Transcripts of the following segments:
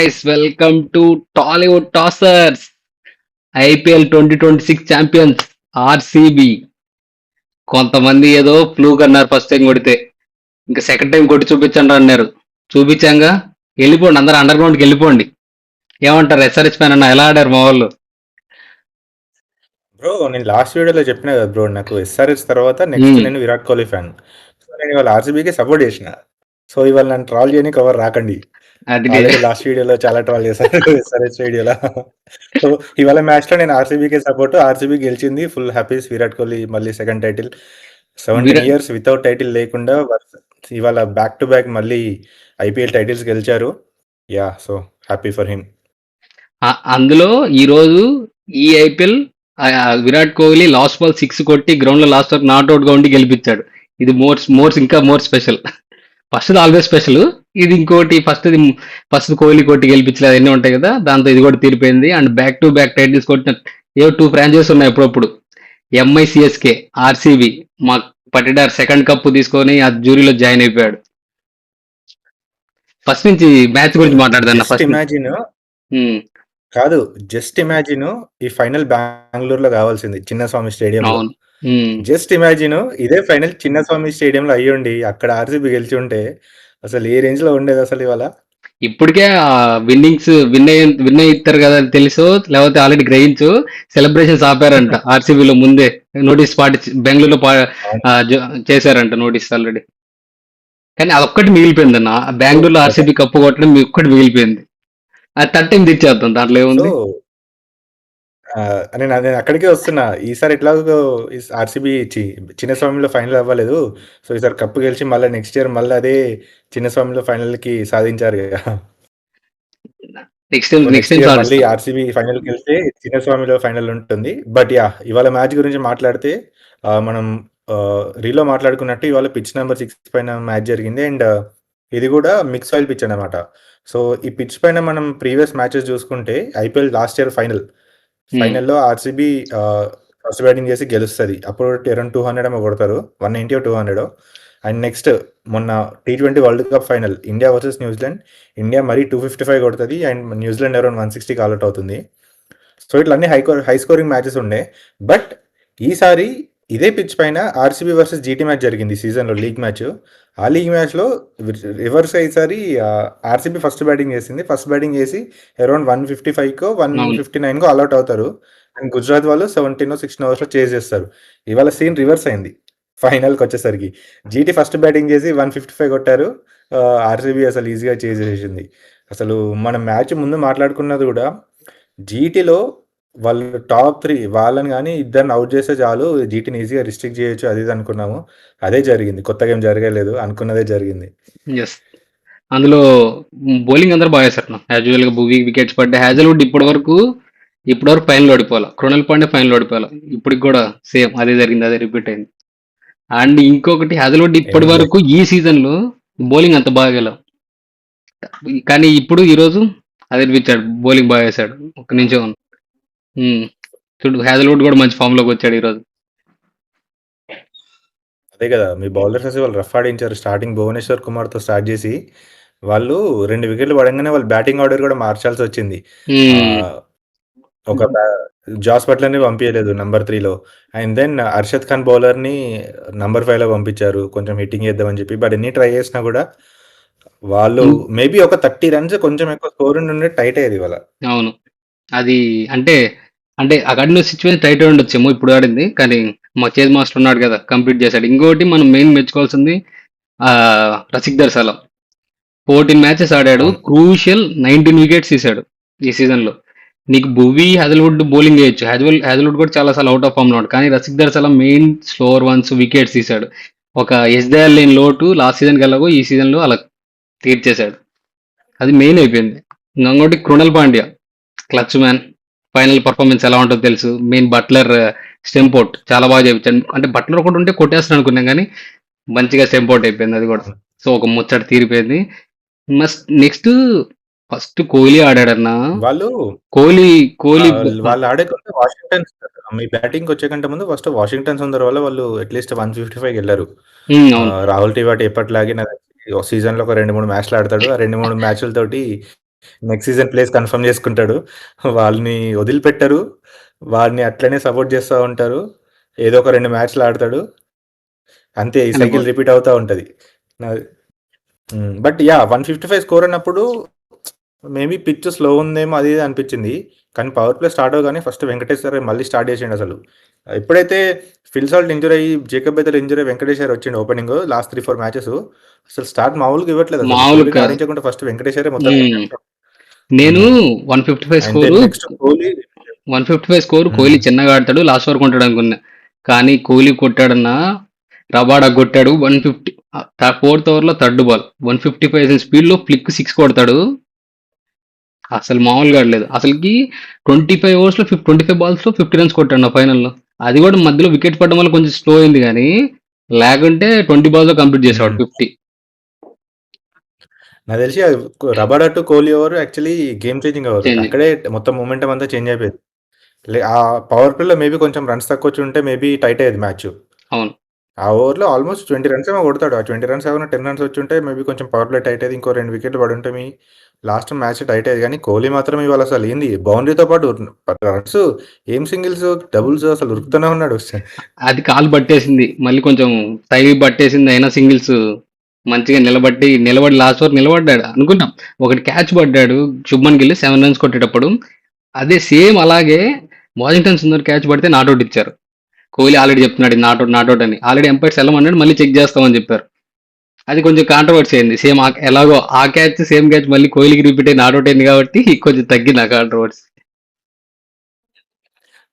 guys, welcome to Tollywood Tossers. IPL 2026 champions RCB. కొంతమంది ఏదో fluke అన్నారు ఫస్ట్ టైం కొడితే. ఇంకా సెకండ్ టైం కొట్టి చూపించండి అన్నారు. చూపించాంగా. వెళ్ళిపోండి, అందరూ అండర్ గ్రౌండ్కి వెళ్ళిపోండి. ఏమంటారు ఎస్ఆర్హెచ్ ఫ్యాన్ అన్న, ఎలా ఆడారు మా వాళ్ళు? బ్రో నేను లాస్ట్ వీడియోలో చెప్పిన కదా బ్రో, నాకు ఎస్ఆర్హెచ్ తర్వాత నెక్స్ట్ నేను విరాట్ కోహ్లీ ఫ్యాన్. సో నేను ఇవాళ ఆర్సీబీకి సపోర్ట్ చేసిన. సో ఇవాళ నన్ను ట్రాల్ చేయని కవర్ రాకండి. అది ఆల్రెడీ లాస్ట్ వీడియోలో చాలా ట్రాల్ చేశారు ఎస్ఆర్హెచ్ వీడియోలో. సో ఇవాళ మ్యాచ్ లో నేను ఆర్సీబీకే సపోర్ట్. ఆర్సీబీ గెలిచింది, ఫుల్ హ్యాపీస్. విరాట్ కోహ్లీ మళ్ళీ second title. 17 years without title లేకుండా ఇవాళ బ్యాక్ టు బ్యాక్ మళ్ళీ ఐపీఎల్ టైటిల్స్ గెలిచారు. Yeah, so happy for him. అందులో ఈ రోజు ఈ IPL Virat Kohli last ball 6 కొట్టి గ్రౌండ్ లో లాస్ట్ వరకు నాట్అవుట్ గా ఉండి గెలిపించాడు. ఇది ఇంకా more special. First always special. ఇది ఇంకోటి ఫస్ట్ కోహ్లీ కొట్టి గెలిపించలేదు, అన్నీ ఉంటాయి కదా, దాంతో ఇది కూడా తీరిపోయింది. And back to back titles కొట్టిన 2 ఫ్రాంచైజీస్ ఉన్నాయి ఎప్పుడప్పుడు. MI CSK, RCB. మా పట్టిడార్ సెకండ్ కప్ తీసుకొని ఆ జ్యూరీలో జాయిన్ అయిపోయాడు. ఫస్ట్ నుంచి మ్యాచ్ గురించి మాట్లాడదన్న. ఫస్ట్ ఇమాజిన్ కాదు, జస్ట్ ఇమాజిన్ ఈ ఫైనల్ బెంగళూరులో కావాల్సింది చిన్నస్వామి స్టేడియం. జస్ట్ ఇమాజిన్ ఇదే ఫైనల్ చిన్నస్వామి స్టేడియంలో అయ్యుండి అక్కడ ఆర్సీబీ గెలిచి ఉంటే అసలు ఏ రేంజ్ లో ఉండేది అసలు ఇవాళ. ఇప్పటికే విన్ అయిస్తారు కదా అని తెలుసు, లేకపోతే ఆల్రెడీ గ్రహించు సెలబ్రేషన్స్ ఆపారంట. ఆర్సీబీలో ముందే నోటీస్ బెంగళూరులో చేశారంట నోటీస్ ఆల్రెడీ. కానీ అదొక్కటి మిగిలిపోయింది అన్న, బెంగళూరులో ఆర్సీబీ కప్పు కొట్టడం ఒక్కటి మిగిలిపోయింది. అది థర్టీన్ తెచ్చేద్దాం, దాంట్లో ఏముంది. నేను అక్కడికే వస్తున్నా. ఈసారి ఎట్లాగో ఆర్సీబీ చిన్నస్వామిలో ఫైనల్ అవ్వలేదు. సో ఈసారి కప్పు గెలిచి మళ్ళీ నెక్స్ట్ ఇయర్ మళ్ళీ అదే చిన్నస్వామిలో ఫైనల్ కి సాధించారు కదా. మళ్ళీ ఆర్సీబీ ఫైనల్ గెలిస్తే చిన్నస్వామిలో ఫైనల్ ఉంటుంది. బట్ యా, ఇవాళ మ్యాచ్ గురించి మాట్లాడితే మనం రీలో మాట్లాడుకున్నట్టు ఇవాళ పిచ్ నెంబర్ 6 పైన మ్యాచ్ జరిగింది. అండ్ ఇది కూడా మిక్స్ ఆయిల్ పిచ్ అనమాట. సో ఈ పిచ్ పైన మనం ప్రీవియస్ మ్యాచెస్ చూసుకుంటే ఐపీఎల్ లాస్ట్ ఇయర్ ఫైనల్లో ఆర్సీబీ ఫస్ట్ బ్యాటింగ్ చేసి గెలుస్తుంది. అప్పుడు అరౌండ్ 200 ఏమో కొడతారు, 190 or 200. అండ్ నెక్స్ట్ మొన్న T20 world cup final India versus New Zealand, India మరీ 255 కొడుతుంది అండ్ న్యూజిలాండ్ అరౌండ్ 160 ఆల్అౌట్ అవుతుంది. సో ఇట్లా అన్ని హై స్కోరింగ్ మ్యాచెస్ ఉండే. బట్ ఈసారి ఇదే పిచ్ పైన ఆర్సీబీ వర్సెస్ జీటీ మ్యాచ్ జరిగింది సీజన్లో, లీగ్ మ్యాచ్. ఆ లీగ్ మ్యాచ్లో రివర్స్ ఈసారి ఆర్సీబీ ఫస్ట్ బ్యాటింగ్ చేసింది. ఫస్ట్ బ్యాటింగ్ చేసి అరౌండ్ 155కో 159కో ఆల్అౌట్ అవుతారు. అండ్ గుజరాత్ వాళ్ళు 17 or 16 అవర్స్లో చేజ్ చేస్తారు. ఇవాళ సీన్ రివర్స్ అయింది. ఫైనల్కి వచ్చేసరికి జీటీ ఫస్ట్ బ్యాటింగ్ చేసి 155 కొట్టారు. ఆర్సీబీ అసలు ఈజీగా చేజ్ చేసింది. అసలు మనం మ్యాచ్ ముందు మాట్లాడుకున్నది కూడా జీటీలో వాళ్ళు టాప్ 3 వాళ్ళని కానీ ఇద్దరిని అవుట్ చేస్తే చాలు జీటీని ఈజీగా రిస్ట్రిక్ట్ చేయొచ్చు, అది ఇది అనుకున్నాము. అదే జరిగింది, కొత్తగా ఏం జరగలేదు, అనుకున్నదే జరిగింది. అందులో బౌలింగ్ అందరూ బాగా వేశారు. యాజువల్ గా వికెట్స్ పడ్డాయి. హ్యాజల్వుడ్ ఇప్పటి వరకు ఫైనల్ ఓడిపోవాలి, కృణల్ పాండే ఫైనల్ ఓడిపోవాలి. ఇప్పటికి కూడా సేమ్ అదే జరిగింది, అదే రిపీట్ అయింది. అండ్ ఇంకొకటి హ్యాజల్వుడ్ ఇప్పటి వరకు ఈ సీజన్ లో బౌలింగ్ అంత బాగా గెలవు, కానీ ఇప్పుడు ఈరోజు అదే అనిపించాడు, బౌలింగ్ బాగా వేశాడు. ఒక్క నిమిషం చూడు, హ్యాజల్వుడ్ కూడా మంచి ఫామ్ లోకి వచ్చాడు ఈరోజు. అదే కదా, మీ బౌలర్స్ అసలు వాళ్ళు రఫ్ ఆడించారు. స్టార్టింగ్ భువనేశ్వర్ కుమార్ తో స్టార్ట్ చేసి వాళ్ళు 2 వికెట్లు పడంగానే వాళ్ళు బ్యాటింగ్ ఆర్డర్ కూడా మార్చాల్సి వచ్చింది. ఒక జాస్ బట్లర్ని పంపించలేదు నంబర్ 3లో. అండ్ దెన్ అర్షద్ ఖాన్ బౌలర్ని నంబర్ 5లో పంపించారు, కొంచెం హిట్టింగ్ చేద్దామని చెప్పి. బట్ ఎన్ని ట్రై చేసినా కూడా వాళ్ళు మేబీ ఒక 30 runs కొంచెం ఎక్కువ స్కోర్ ఉండే టైట్ అయ్యేది ఇవాళ. అవును, అది అంటే అక్కడ సిచ్యువేషన్ టైట్ ఉండొచ్చేమో ఇప్పుడు ఆడింది, కానీ మా చేజ్ మాస్టర్ ఉన్నాడు కదా, కంప్లీట్ చేశాడు. ఇంకోటి మనం మెయిన్ మెచ్చుకోవాల్సింది రసిక్ దర్శనం. 14 మ్యాచెస్ ఆడాడు, క్రూషియల్ 19 వికెట్స్ తీశాడు ఈ సీజన్ లో. నీకు భువి హ్యాజల్వుడ్ బౌలింగ్ చేయొచ్చు, హ్యాజల్వుడ్ కూడా చాలా సార్లు అవుట్ ఆఫ్ ఫామ్ లో ఉన్నాడు, కానీ రసిక్ దర్శనం మెయిన్ స్లోవర్ వన్స్ వికెట్స్ తీశాడు. ఒక ఎస్డీఆర్ లేని లోటు లాస్ట్ సీజన్కి ఎలాగో ఈ సీజన్ లో అలా తీర్చేశాడు. అది మెయిన్ అయిపోయింది. ఇంకోటి Krunal Pandya clutch man. Final performance ఎలా ఉంటుందో తెలుసు. మెయిన్ బట్లర్ స్టెంపోర్ట్ చాలా బాగా చేయించాడు. అంటే బట్లర్ ఒకటి ఉంటే కొట్టేస్తాను అనుకున్నాం, కానీ మంచిగా స్టెంపోర్ట్ అయిపోయింది అది కూడా. సో ఒక ముచ్చట తీరిపోయింది. నెక్స్ట్ ఫస్ట్ కోహ్లీ ఆడాడన్నా. కోహ్లీ వాళ్ళు ఆడే వాషింగ్టన్ మీ బ్యాటింగ్ వచ్చే కంటే ముందు ఫస్ట్ వాషింగ్టన్ సుందర్ వల్ల వాళ్ళు అట్లీస్ట్ 155 వెళ్ళారు. రాహుల్ టివాటి ఎప్పటిలాగే సీజన్ లో ఒక 2-3 మ్యాచ్లు ఆడతాడు. ఆ 2-3 మ్యాచ్లతోటి నెక్స్ట్ సీజన్ ప్లేస్ కన్ఫర్మ్ చేసుకుంటాడు. వాళ్ళని వదిలిపెట్టరు. వాడిని అట్లనే సపోర్ట్ చేస్తా ఉంటారు. ఏదో ఒక 2 మ్యాచ్‌లు ఆడతాడు. అంతే ఈ సైకిల్ వెళ్ళిపోద్ది. రిపీట్ అవుతా ఉంటది. నాది బట్ యాహ్! 155 స్కోర్ అన్నప్పుడు మేబీ పిచ్ స్లో ఉందేమో అది ఇది అనిపించింది. కానీ పవర్ ప్లే స్టార్ట్ అవ్వగానే ఫస్ట్ వెంకటేశ్వర మళ్ళీ స్టార్ట్ చేసిండసలు. ఎప్పుడైతే ఫిల్ సాల్ట్ ఇంజ్యూర్ అయ్యి, జేకబ్ బెథెల్ ఇంజ్యూర్ అయ్యి వెంకటేశ్వర వచ్చిండు ఓపెనింగ్ లాస్ట్ 3, 4 మ్యాచెస్ అసలు స్టార్ట్ మామూలుగా ఇవ్వట్లేదు అసలు. మామూలుగా కోహ్లీని కాదు. ఆడించకుండా ఫస్ట్ వెంకటేశ్వరే మొత్తం నేను హ్మ్. 155 and score then next Kohli 155 score hmm. Kohli చిన్నగా ఆడతాడు లాస్ట్ వరకు ఉంటాడు అనుకున్నా. కానీ కోహ్లీ కొట్టాడన్నా రబాడా కొట్టాడు 150 ఫోర్త్ ఓవర్లో థర్డ్ బాల్ 155 స్పీడ్లో ఫ్లిక్ 6 కొడతాడు. అసలు మామూలుగా ఆడలేదు. అసలుకి 25 ఓవర్స్లో 25 బాల్స్లో 50 రన్స్ కొట్టాడు నా ఫైనల్లో. అది కూడా మధ్యలో వికెట్ పడడం వల్ల కొంచెం స్లో అయింది కానీ లేకుంటే 20 బాల్స్లో కంప్లీట్ చేసేవాడు హ్మ్. 50. నాకు తెలిసి Rabada to Kohli over actually game changing over. Change. అక్కడే మొత్తం మొమెంటం అంతా చేంజ్ అయిపోయింది. ఆ పవర్ ప్లేలో మేబీ కొంచెం రన్స్ తక్కువ వచ్చి ఉంటే మేబీ టైట్ అయ్యేది మ్యాచ్. అవును. ఆ ఓవర్‌లో ఆల్మోస్ట్ 20 రన్స్ ఏమో కొడతాడు. ఆ 20 రన్స్ ఏమన్నా 10 రన్స్ వచ్చుంటే మేబీ కొంచెం పవర్ ప్లే టైట్ అయ్యేది. ఇంకో 2 వికెట్లు పడుంటే లాస్ట్ మ్యాచ్ టైట్ అయ్యేది. కానీ కోహ్లీ మాత్రం ఇవాళ అసలు ఏంది బౌండరీతో పాటు రన్స్ ఏం సింగిల్స్, డబుల్స్ అసలు ఉరుకుతూనే ఉన్నాడు. అది కాలు పట్టేసింది. మళ్ళీ కొంచెం టైం పట్టేసింది. అయినా సింగిల్స్ మంచిగా నిలబడి లాస్ట్ వరకు నిలబడ్డాడు. అనుకున్నాం. ఒకటి క్యాచ్ పడ్డాడు శుభ్మన్ గిల్ 7 రన్స్ కొట్టేటప్పుడు. అదే సేమ్ అలాగే వాషింగ్టన్ సుందర్ క్యాచ్ పడితే నాట్అవుట్ ఇచ్చారు. కోహ్లీ ఆల్రెడీ చెప్తున్నాడు ఇది నాట్అవుట్ అని. ఆల్రెడీ ఎంపైర్స్ వెళ్ళమన్నాడు మళ్ళీ చెక్ చేస్తామని చెప్పారు. అది కొంచెం కాంట్రవర్సీ అయింది. సేమ్ ఎలాగో ఆ క్యాచ్ సేమ్ క్యాచ్ మళ్ళీ కోహ్లీకి రిపీట్ అయ్యి నాట్అవుట్ అయింది కాబట్టి కొంచెం తగ్గింది ఆ కాంట్రవర్సీ.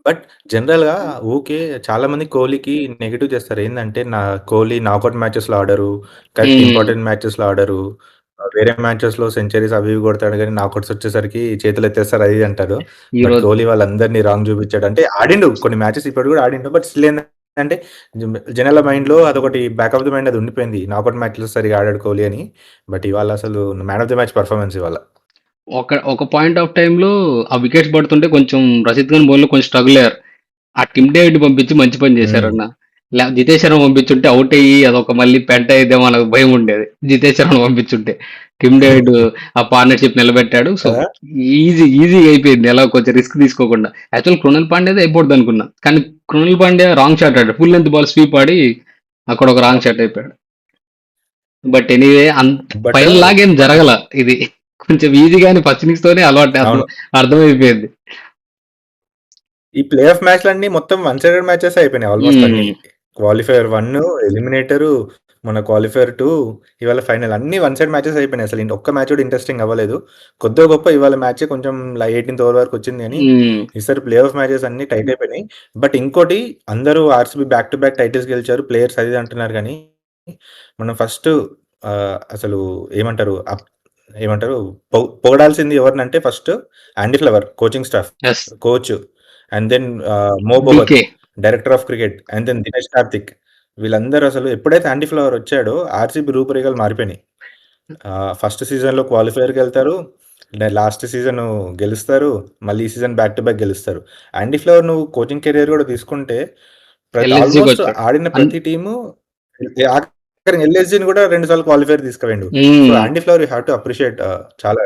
బట్ జనరల్‌గా ఊకే చాలామంది కోహ్లీకి నెగెటివ్ చేస్తారు. ఏందంటే కోహ్లీ నాకౌట్ మ్యాచెస్‌లో ఆడరు. కరెక్ట్ ఇంపార్టెంట్ మ్యాచెస్‌లో ఆడరు. వేరే మ్యాచెస్‌లో సెంచరీస్ అవి ఇవి కొడతాడు గానీ నాకౌట్స్ వచ్చేసరికి చేతులెత్తేస్తారు అది ఇది అంటారు. ఈ బట్ రోజు కోహ్లీ వాళ్ళందరిని రాంగ్ చూపించాడు. అంటే ఆడిండు కొన్ని మ్యాచెస్ ఇప్పటికి కూడా ఆడిండు. బట్ స్టిల్ ఏందంటే జనాల మైండ్‌లో అదొకటి బ్యాక్ ఆఫ్ ది మైండ్ అది ఉండిపోయింది. నాకౌట్ మ్యాచ్‌లో సరిగ్గా ఆడాడు కోహ్లీ అని. బట్ ఇవాళ అసలు man of the match performance ఇవాళ. ఒక పాయింట్ ఆఫ్ టైంలో ఆ వికెట్స్ పడుతుంటే కొంచెం రషీద్ ఖాన్ బౌల్‌లో కొంచెం స్ట్రగుల్ అయ్యారు. ఆ టిమ్ డేవిడ్ పంపించి మంచి పని హ్మ్. చేశారన్న. జితేష్ శర్మ పంపించుంటే అవుట్ అయ్యి అదొక మళ్ళీ పెంట అయిద్దేమో అన్న భయం ఉండేది. జితేష్ శర్మ పంపించుంటే. టిమ్ డేవిడ్ ఆ పార్ట్నర్‌షిప్ నిలబెట్టాడు. సో కదా! ఈజీగా అయిపోయింది. ఎలా కొంచెం రిస్క్ తీసుకోకుండా. యాక్చువల్ కృణాల్ పాండ్యాదే అయిపోద్ది అనుకున్నా. కానీ కృణాల్ పాండ్యా రాంగ్ షాట్ ఆడాడు. ఫుల్ లెంత్ బాల్ స్వీప్ ఆడి అక్కడ ఒక రాంగ్ షాట్ అయిపోయాడు. బట్ ఎనీవే బట్ ఫైనల్ లాగేం జరగల ఇది. కొంచెం ఈజీగానే ఫస్ట్ ఇన్నింగ్స్ తోనే అవును. అర్థమైపోయింది. ఈ ప్లే ఆఫ్ మ్యాచ్‌లన్నీ మొత్తం వన్ సైడెడ్ మ్యాచెసే అయిపోయినాయి ఆల్మోస్ట్ అన్నీ. హ్మ్. క్వాలిఫైయర్ 1, ఎలిమినేటరు, మన క్వాలిఫైయర్ 2 ఇవాళ ఫైనల్ అన్నీ వన్ సైడ్ మ్యాచెస్ అయిపోయినాయి. అసలు ఒక్క మ్యాచ్ కూడా ఇంట్రెస్టింగ్ అవ్వలేదు. కొద్దో గొప్ప ఇవాళ మ్యాచే కొంచెం 18థ్ ఓవర్ వరకు వచ్చింది గానీ, హ్మ్. ఈసారి ప్లే ఆఫ్ మ్యాచెస్ అన్నీ టైట్ అయిపోయినాయి. బట్ ఇంకోటి అందరూ RCB back to back titles గెలిచారు. ప్లేయర్స్ అది ఇది అంటున్నారు గానీ, మనం ఫస్ట్ అసలు ఏమంటారు? ఏమంటారు? పొగడాల్సింది ఎవరినంటే first Andy Flower coaching staff. Yes. Coach and then Mo Bobat DK. Director of cricket and then Dinesh Karthik వీళ్ళందరూ అసలు ఎప్పుడైతే యాండీ ఫ్లవర్ వచ్చాడో ఆర్సీబీ రూపురేఖలు మారిపోయినాయి. ఫస్ట్ సీజన్‌లో క్వాలిఫైయర్‌కి వెళ్తారు. లాస్ట్ సీజన్ గెలుస్తారు. మళ్ళీ ఈ సీజన్ బ్యాక్ టు బ్యాక్ గెలుస్తారు. యాండీ ఫ్లవర్ నువ్వు కోచింగ్ కెరియర్ కూడా తీసుకుంటే ఆల్మోస్ట్ ఎల్ఎస్‌జికొచ్చాడు. ఆడిన ప్రతి టీము ఆఖరికి ఎల్ఎస్‌జిని కూడా 2 సార్లు క్వాలిఫైర్ తీసుకుపోయిండు. సో, హ్మ్. యాండీ flower you have to appreciate చాలా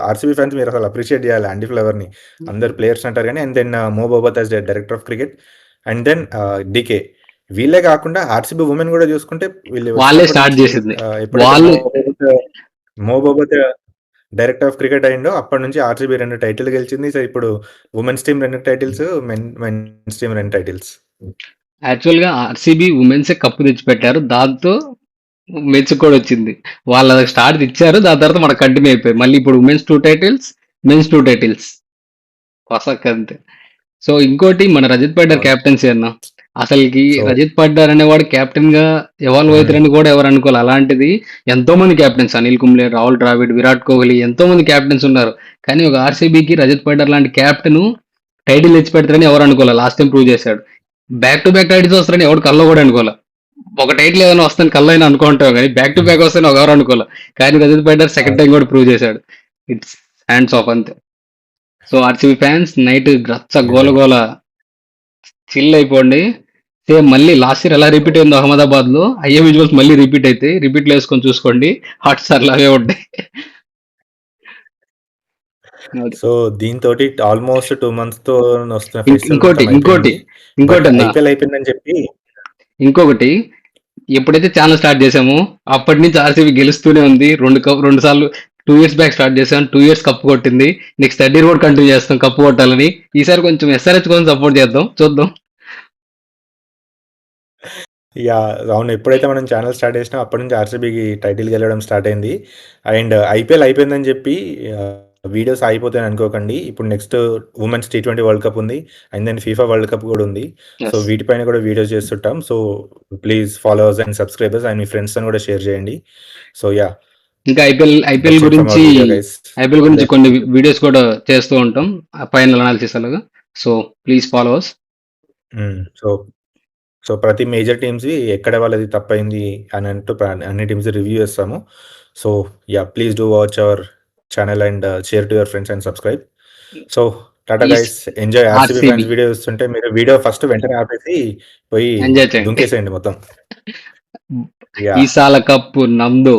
ఆర్‌సీబీ ఫ్యాన్స్ మీరు అసలు అప్రిషియేట్ చేయాలి యాండీ ఫ్లవర్‌ని. అందరు ప్లేయర్స్ అంటారు గానీ and then Mo Bobat as director of cricket and then DK. వీళ్ళే కాకుండా ఆర్‌సీబీ వుమెన్ కూడా చూసుకుంటే వీళ్ళు వాళ్ళే వచ్చినప్పటి స్టార్ట్ నుంచి చేసింది. ఎప్పుడైతే వాళ్ళు Mo Bobat director of cricket అయిండో అప్పటి నుంచి ఆర్‌సీబీ 2 టైటిల్ గెలిచింది. సో, ఇప్పుడు women's team 2 titles, men's team 2 titles. యాక్చువల్‌గా ఆర్‌సీబీ వుమెన్సే కప్ తెచ్చిపెట్టారు. దాంతో మెచ్చుక కూడా వచ్చింది. వాళ్ళు స్టార్ట్ ఇచ్చారు. దాని తర్వాత మనకు కంటిన్యూ అయిపోయాయి. మళ్ళీ ఇప్పుడు వుమెన్స్ 2 టైటిల్స్, మెన్స్ 2 టైటిల్స్. అంతే. సో ఇంకోటి మన రజత్ పడ్డార్ అవును. క్యాప్టెన్సీ అన్న. అసలుకి సో రజత్ పడ్డార్ అనేవాడు కెప్టెన్ గా ఎవాల్వ్ హ్మ్. అవుతారని కూడా ఎవరు అనుకోవాలి. అలాంటిది ఎంతో మంది కెప్టెన్స్ అనిల్ కుంబ్లే, రాహుల్ ద్రావిడ్, విరాట్ కోహ్లీ ఎంతో మంది కెప్టెన్స్ ఉన్నారు. కానీ ఒక ఆర్సీబీకి రజత్ పడ్డార్ లాంటి కెప్టెన్ టైటిల్ తెచ్చి పెడతారని ఎవరు అనుకోవాలి. లాస్ట్ టైం ప్రూవ్ చేశాడు. బ్యాక్ టు బ్యాక్ టైటిల్స్ వస్తారని ఎవరు కల్లో కూడా అనుకోవాలి. ఒక టైటిల్ ఏదైనా వస్తాను కల్లో అయినా అనుకుంటాం కానీ బ్యాక్ టు బ్యాక్ వస్తాయని ఎవరు అనుకోవాలి. కానీ రజత్ పడ్డార్ సెకండ్ అవును. టైం కూడా ప్రూవ్ చేశాడు. ఇట్స్ హ్యాండ్స్ ఆఫ్ అంతే. సో ఆర్సీబీ ఫ్యాన్స్ నైట్ రచ్చ గోల నిజంగా. గోల చిల్ అయిపోండి. సేమ్ మళ్ళీ లాస్ట్ ఇయర్ ఎలా రిపీట్ అయిందో అహ్మదాబాద్ లో అయ్యే విజువల్స్ మళ్ళీ రిపీట్ అవుతాయి. రిపీట్ లో వేసుకొని చూసుకోండి. హాట్ స్టార్ లాగే ఉంటాయి. అది. సో, దీనితోటి ఆల్‌మోస్ట్ 2 మంత్స్‌తో వస్తున్న ఫెస్టివల్ ఇంకోటి, మొత్తం ఇంకోటి, అయిపోయింది. బట్ ఇంకోటన్నా ఐపీఎల్ అయిపోయిందని చెప్పి ఇంకొకటి ఎప్పుడైతే ఛానల్ స్టార్ట్ చేసామో అప్పటి నుంచి ఆర్సీబీ గెలుస్తూనే ఉంది. 2 సార్లు 2 ఇయర్స్ బ్యాక్ స్టార్ట్ చేసాం. 2 ఇయర్స్ కప్ కొట్టింది. నెక్స్ట్ థర్డ్ ఇయర్ కూడా కంటిన్యూ చేస్తాం కప్ కొట్టాలని. ఈసారి కొంచెం ఎస్ఆర్హెచ్ కోసం సపోర్ట్ చేద్దాం. చూద్దాం. యాహ్! అవును. ఎప్పుడైతే మనం ఛానెల్ స్టార్ట్ చేసినామో అప్పటి నుంచి ఆర్‌సీబీకి టైటిల్ గెలవడం స్టార్ట్ అయింది. అండ్ ఐపీఎల్ అయిపోయిందని చెప్పి వీడియోస్ ఆగిపోతాయని అనుకోకండి. ఇప్పుడు నెక్స్ట్ వుమెన్స్ టీ20 వరల్డ్ కప్ ఉంది. And then FIFA world cup కూడా ఉంది. So, yes. వీటిపైన కూడా వీడియోస్ చేస్తుంటాం. So, please followers and subscribers and మీ ఫ్రెండ్స్‌తోని కూడా షేర్ చేయండి. So, yeah! ఇంకా ఐపీఎల్ దట్స్ ఇట్ ఫ్రమ్ గురించి అవర్ వీడియో గైస్. కొన్ని వీడియోస్ కూడా చేస్తూ ఉంటాం. ఫైనల్ అనాలిసిస్ అలాగా. సో ప్లీజ్ ఫాలో అస్. హ్మ్. సో, ప్రతి మేజర్ టీమ్స్‌వి ఎక్కడ వాళ్ళది తప్పయింది అని అంటూ అన్ని టీమ్స్ రివ్యూ చేస్తాము. So, yeah! Please do watch our channel and share to your friends and subscribe. So, tata ఈ guys. Enjoy RCB RCB fans video చూస్తుంటే మీరు వీడియో ఫస్ట్ వెంటనే ఆపేసి పోయి ఎంజాయ్ చేయండి. దుంకేసేయండి మొత్తం. యాహ్! ఈసాల కప్పు నమ్దో.